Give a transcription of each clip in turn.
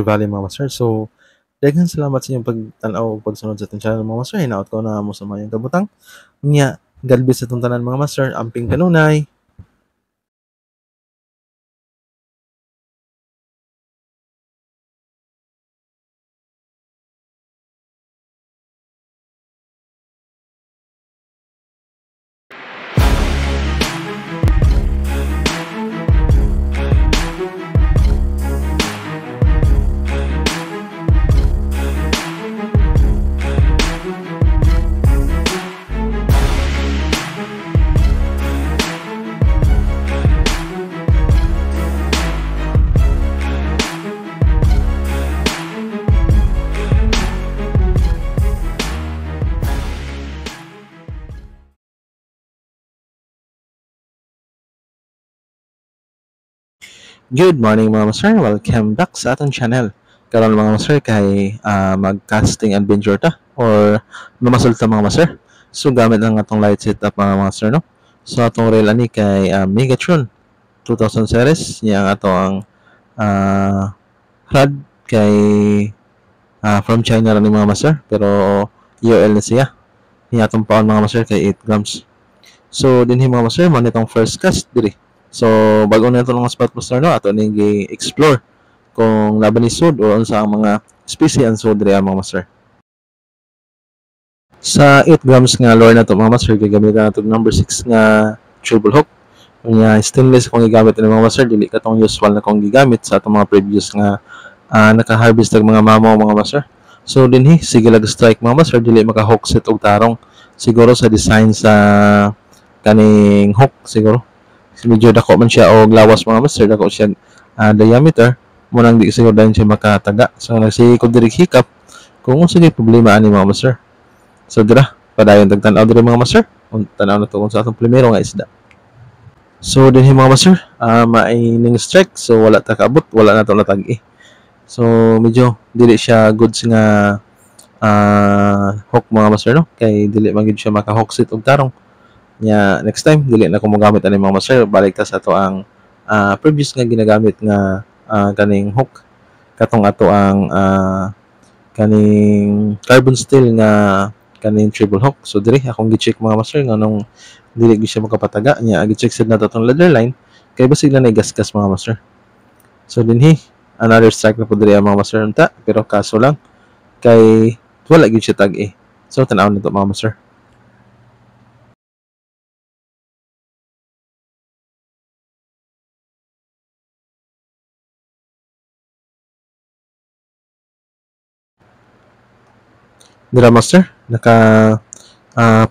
Trevally mga master. So, daghang salamat sa inyong pagtanaw ug pagsunod sa atong channel mga master. Hinaot ko na mo sa mayong kabutang. Nya, God bless sa atong tanan mga master. Amping kanunay. Good morning mga master. Welcome back sa atong channel. Karon mga master kay mag-casting adventure ta or lumasol ta mga master. So gamit ang atong light setup mga master no. So atong rail ani kay Megatron 2000 series niya ang atong HUD kay from China rin mga master pero UL na siya. Niya atong paon mga master kay 8 grams. So dinhi mga master man itong first cast diri. So bago na ito ng spot master no ato ning gi-explore kung laban ni sud o unsa ang mga species ang sud diri mga master. Sa 8 grams nga lure na to mga master gagamitan nato number 6 nga treble hook. Kunya stainless kung gigamit ni mga master dili katong usual na kung gigamit sa atong mga previous nga naka-harvest ng mga mamaw mga master. So dinhi sige lag strike mga master dili maka-hook set og tarong. Siguro sa design sa kaning hook siguro. Medyo dako man siya og lawas mga master, dako siya diameter mo nang di siguro dahil siya makataga. So nagsikod diri hikap kung sige problema ani mga master. So dira padayon tagtan-aw diri mga master. Kung tanaw na to kung sa atong primero nga isda. So dinhi mga master, maining strike so wala ta kaabot, wala na to natag-i. So medyo dili siya goods nga hook mga master no kay dili man gid siya maka-hook set og tarong. Nya next time dili na ko mogamit ani mga master, balik ta sa ato ang previous nga ginagamit nga kaning hook katong ato ang kaning carbon steel nga kaning treble hook. So diri akong gi-check mga master nga nung dili gyud siya makapataga nya gi-check sad nato tong leather line kay basig na gasgas mga master. So dinhi another strike na po diri mga master unta pero kaso lang kay wala gyud siya tag-i. So tan-aw na to mga master. Dira master naka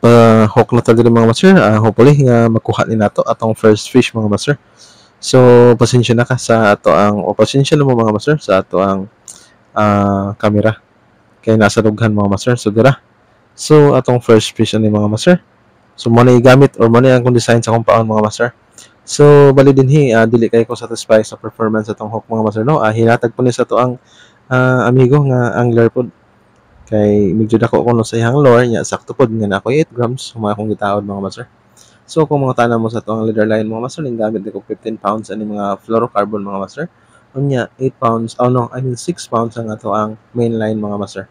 pa-hook na ta diri mga master. Hopefully nga makuha ni nato atong first fish mga master. So pasensya na ka sa ato ang o pasensya na mo mga master sa ato ang camera kay nasa dughan mga master. So dira. So atong first fish ani mga master. So mo na igamit or mo na ang design sa compound mga master. So bali dinhi dili kay ko satisfied sa performance atong hook mga master no. Hinatag po ni sa ato ang amigo nga angler pod kay medyo dako ko no sa iyang lure nya sakto pod nga na ako 8 grams humay akong gitaod mga master. So kung mga tanan mo sa itong leader line mga master, ning gamit ko 15 pounds ani mga fluorocarbon mga master. Unya 8 pounds, oh no, I mean 6 pounds ang ato ang main line mga master.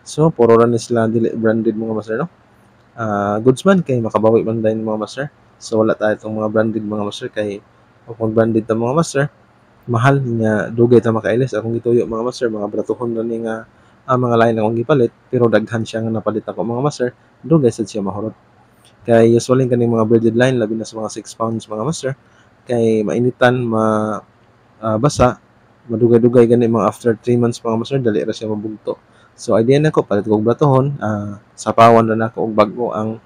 So puro ra ni sila dili branded mga master no. Goods man kay makabawi man din mga master. So wala tayo itong mga branded mga master kay kung branded ta mga master, mahal nga dugay ta makailis akong gituyo mga master, mga bratuhon na ni nga mga line akong gipalit pero daghan siya nga napalit ako mga master, dugay sad siya mahurot. Kay usually kaning mga braided line labi na sa mga 6 pounds mga master kay mainitan basa madugay-dugay gani mga after 3 months mga master dali ra siya mabugto. So idea nako palit kog bratohon sapawan na nako og bag-o ang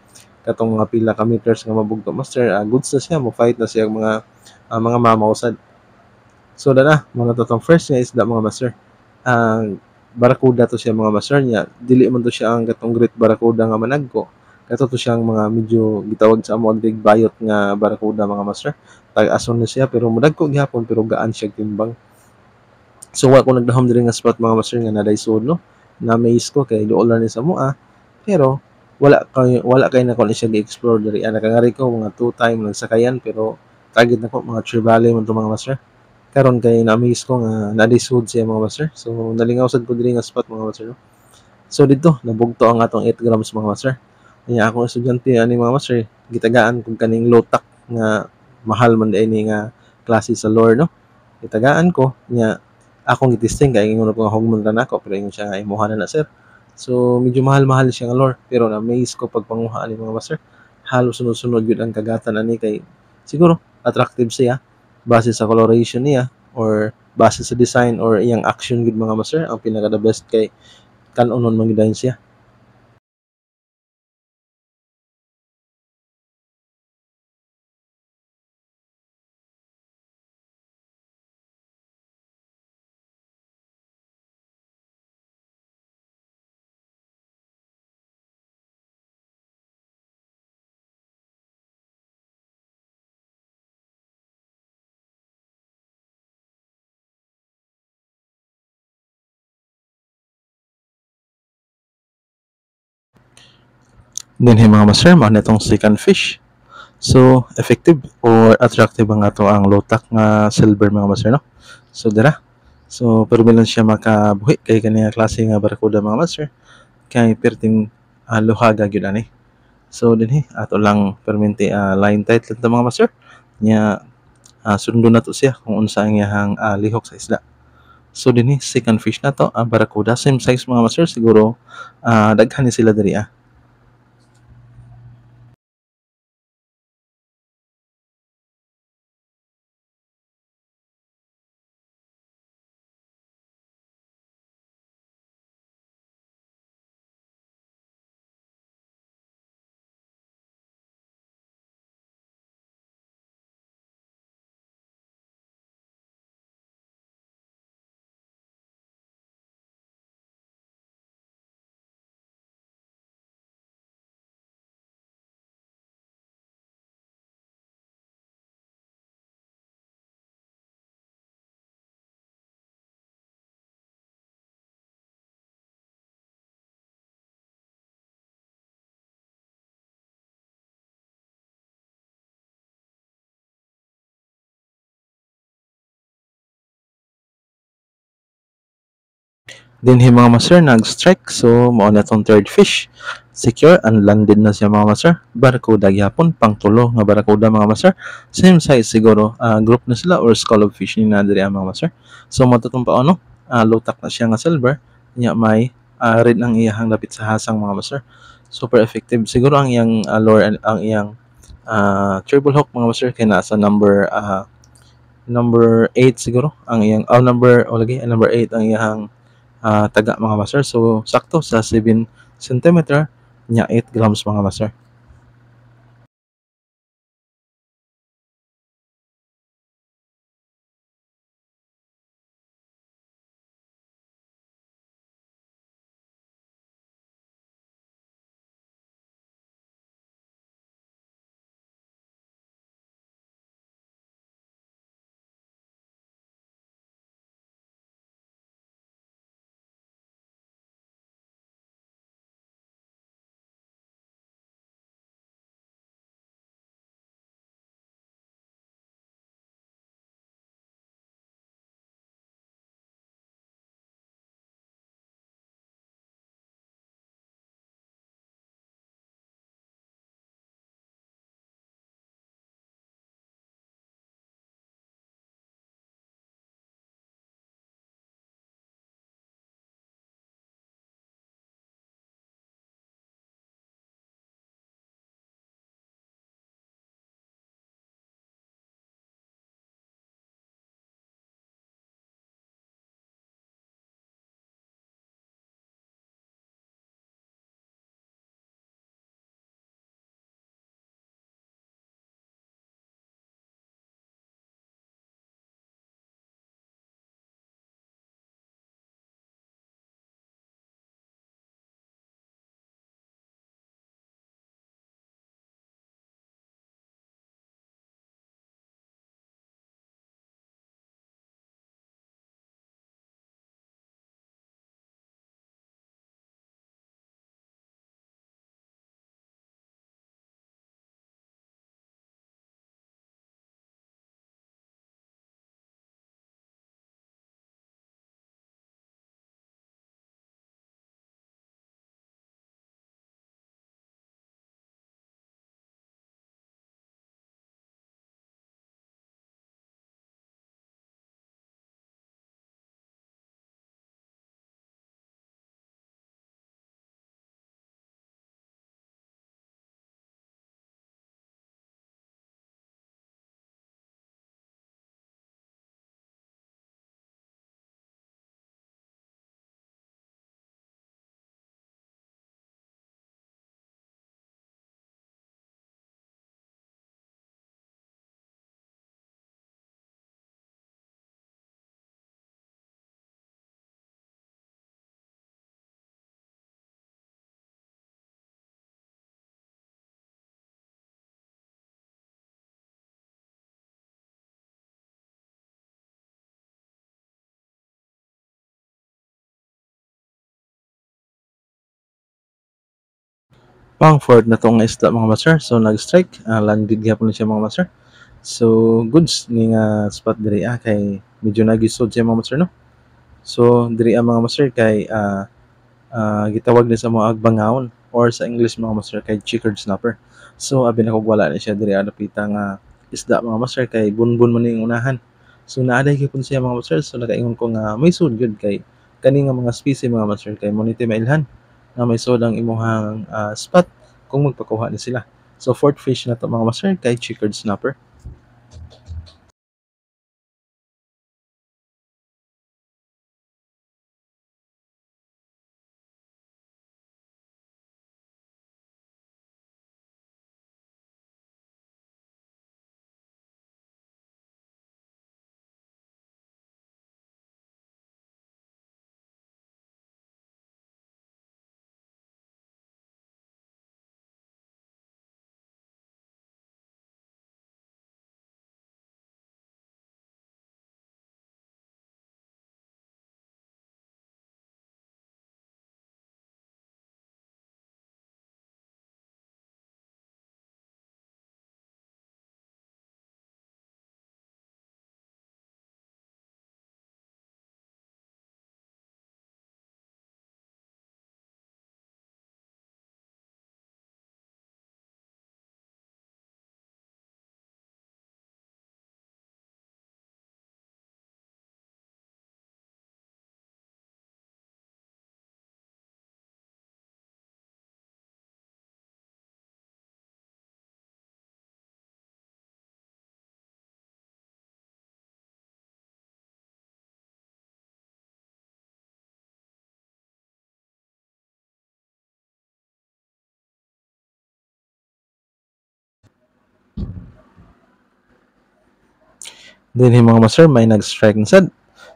katong mga pila ka meters nga mabugto master. Goods na siya mo fight na siya mga mamaw sad. So dana mo na to tong first nga isda mga master. Barakuda to siya mga master niya dili man to siya ang katong great barakuda nga managko kato to siyang mga medyo gitawag sa amo big bayot nga barakuda mga master. Tag-ason na siya pero mudagko gihapon pero gaan siya timbang. So wa ko nagdahom diri nga spot mga master nga naday sud no na maze ko kay duol ni sa mua pero wala kay na ko ni siya gi-explore diri nakangari ko mga 2 time nagsakayan pero target nako mga trevally man to mga master. Karon kay na-amaze ko nga na-lisod siya mga master. So nalingaw sad ko diri nga spot mga master, no. So dito nabugto ang atong 8 grams mga master. Nya akong estudyante ani mga master, gitagaan kog kaning low-tack nga mahal man ini nga klase sa lure, no. Gitagaan ko nya akong gitesting kay ingon ko nga hugmon ra nako pero ingon siya nga imuha na sir. So medyo mahal-mahal siya nga lure pero na-amaze ko pag panguha ani mga master. Halos sunod-sunod gyud ang kagatan ani kay siguro attractive siya base sa coloration niya or base sa design or iyang action gyud mga master ang pinaka the best kay kanunon man gyud siya. Dinhi mga master mao nitong second fish. So effective or attractive ang ato ang low-tack nga silver mga master, no. So dira. So pero bilang siya makabuhi kay kani nga klase nga barracuda mga master kay perting luhaga gyud ani. So dinhi ato lang permente line tight lang ta mga master nya sundon nato siya kung unsa ang iyahang lihok sa isda. So dinhi second fish nato ang barracuda same size mga master siguro daghan ni sila diri. Dinhi mga master nag-strike so mao na tong third fish. Secure and landed na siya mga master. Barracuda gyapon pang tulo nga barracuda mga master. Same size siguro group na sila or school of fish ni na diri mga master. So matatong paano low tack na siya nga silver nya may red ang iyahang lapit sa hasang mga master. Super effective siguro ang iyang lure ang iyang triple hook mga master kay nasa number 8 siguro ang iyang number o lagi number 8 ang iyang taga mga master. So, sakto sa 7 centimeter nya 8 grams mga master. Pang fourth na tong isda mga master. So nag-strike, landed gyapon siya mga master. So goods ni nga spot diri kay medyo nagisod siya mga master no. So diri mga master kay gitawag na sa mga agbangawon or sa English mga master kay checkered snapper. So abi na kog wala na siya diri napita nga isda mga master kay bunbun man ning unahan. So naaday gyapon siya mga master. So nakaingon ko nga may sud gyud kay kani nga mga species mga master kay mo niti mailhan na may sud ang imuhang spot kung magpakuha ni sila. So fourth fish na to mga master kay checkered snapper. Dinhi mga master may nag-strike na sad.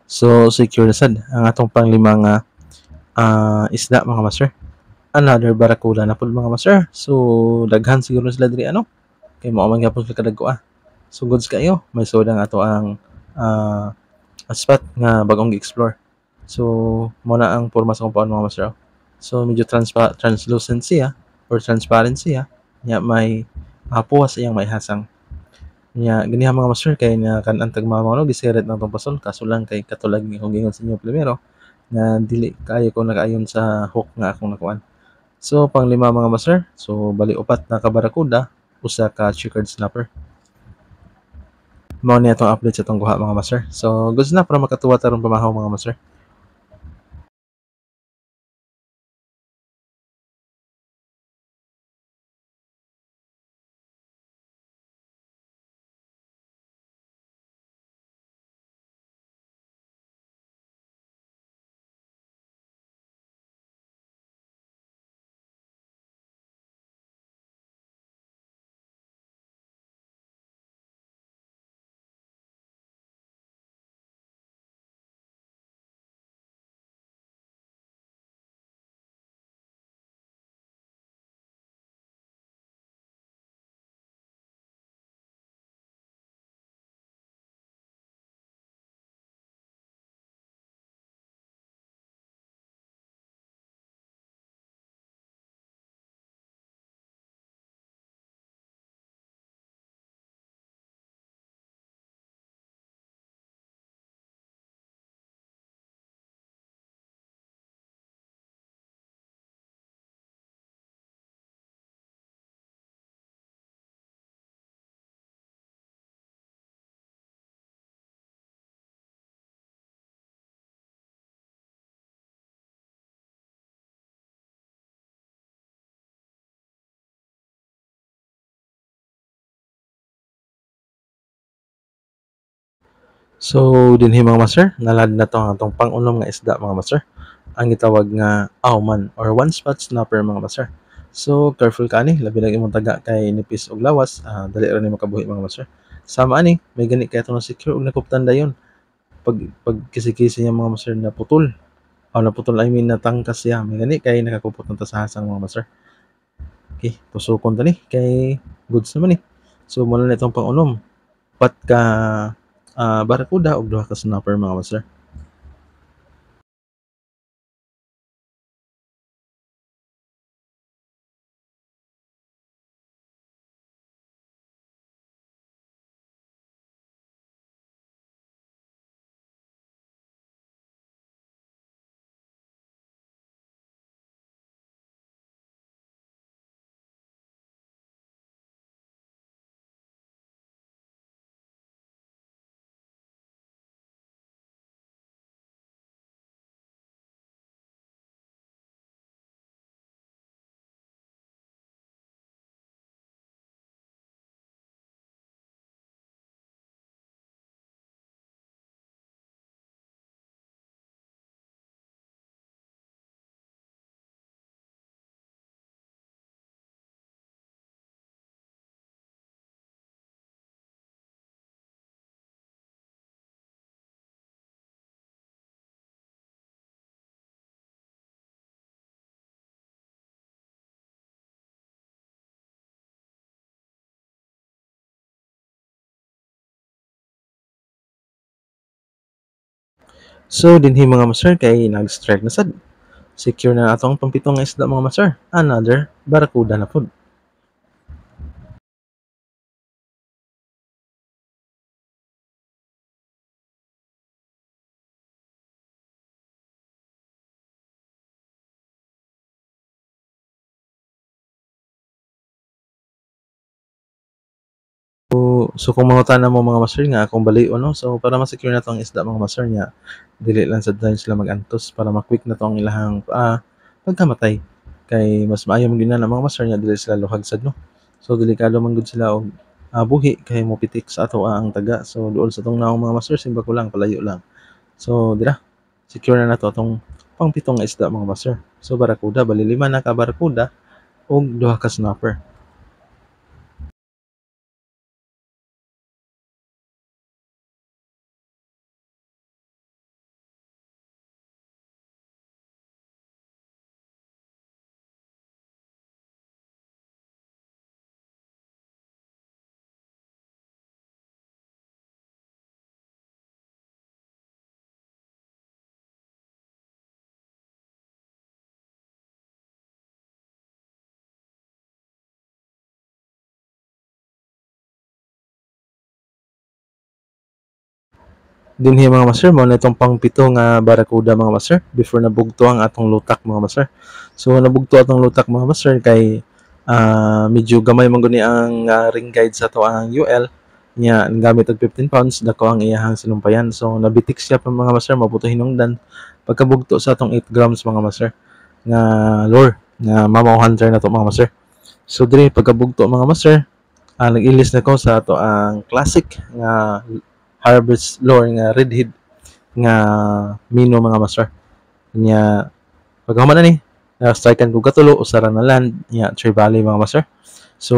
So secure na sad ang atong panglima nga isda mga master. Another barracuda na pud mga master. So daghan siguro sila diri kay mao man gyapon sila kadagko. So goods kayo may soda nga ato ang ah, spot nga bagong gi-explore. So mo na ang porma sa compound mga master. So medyo translucent siya or transparent siya. Nya may puwas iyang may hasang. Nya ganiha mga master kay na kan-an tagmamaw no gisiret na tong pason kaso lang kay katulag ni kung gingon sa inyo primero nga dili kaayo ko nakaayon sa hook nga akong nakuan. So panglima mga master, so bali upat na ka barracuda, usa ka checkered snapper. Mao ni atong update sa atong guha mga master. So goods na para makatuwa tarong pamahaw mga master. So dinhi mga master, nalad na to ang atong pangunom nga isda mga master. Ang gitawag nga awman or one spot snapper mga master. So careful ka ani, labi na imong taga kay nipis og lawas, dali ra nimo kabuhi mga master. Sama ani, may gani kay atong secure og nakuptan dayon. Pag kisi-kisi niya mga master na putol. Naputol I mean natangkas siya. May gani kay nakakupot ng tasahasang mga master. Okay, tusukon tani kay goods naman So muna na itong pangunom. Pat ka barracuda og duha ka snapper mga master. So dinhi mga master kay nag-strike na sad. Secure na atong pampitong nga isda mga master. Another barakuda na pud. So kung mangutana mo mga master nga akong baliw no, so para ma-secure na 'tong isda mga master niya, dili lang sad tayo sila mag-antos para ma-quick na 'tong ilahang pagkamatay. Kay mas maayo man gyud na mga master niya dili sila luhag sad no. So delikado man gud sila og buhi kay mopitik sa ato ang taga. So duol sa 'tong naong mga master simba ko lang palayo lang. So dira, secure na nato 'tong pangpitong nga isda mga master. So barakuda bali 5 na ka barakuda ug 2 ka snapper. Dinhi mga master mao na itong pangpito nga barakuda mga master before nabugto ang atong lutak mga master. So nabugto atong lutak mga master kay medyo gamay man guni ang ring guide sa ato ang UL nya gamit og 15 pounds dako ang iyahang sinumpayan. So nabitik siya pa mga master mabuto hinungdan pagkabugto sa atong 8 grams mga master nga lure nga mamaw hunter na to mga master. So diri pagkabugto mga master nag-ilis na ko sa ato ang classic nga harvest lure nga redhead nga mino mga master nya pagkahuman na ni strikean ko katulo usara na land nya Tree Valley mga master. So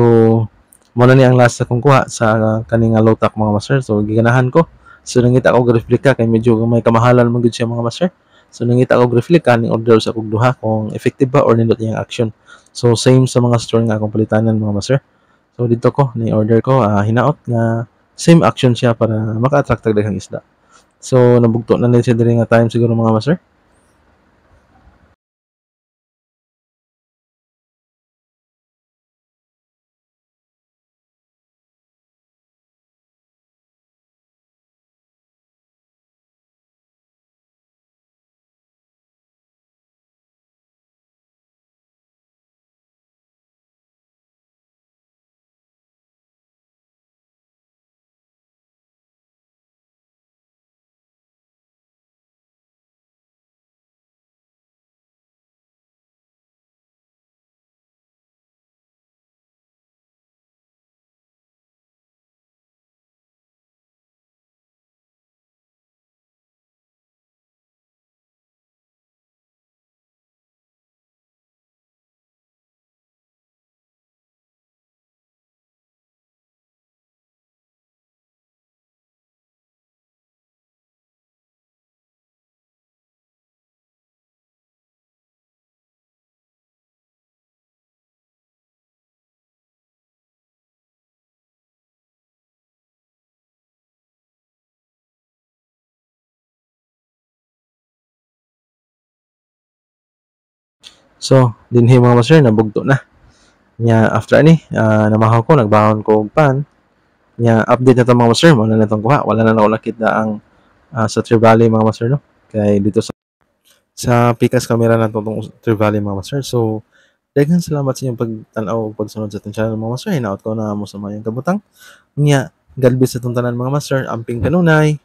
mo na ni ang last na kong kuha sa kaning nga low tack mga master. So giganahan ko, so nangita ko replika kay medyo may kamahalan man gud siya mga master. So nangita ko replika ning order sa kog duha kung effective ba or nindot iyang action. So same sa mga store nga akong palitanan mga master. So dito ko ni order ko hinaot nga same action siya para maka-attract tag daghang isda. So nabugto na din siya diri nga time siguro mga master. So dinhi mga master nabugto na. Nya after ni namahaw ko nagbahon ko og pan nya update na to mga master mo na natong kuha wala na naulakit na ang sa Tree Valley mga master no kay dito sa pikas camera na tong Tree Valley mga master. So daghang salamat sa inyong pagtan-aw ug pagsunod sa atong channel mga master. Hinaot ko na mo sa mayong kabutang nya God bless sa atong tanan mga master. Amping kanunay.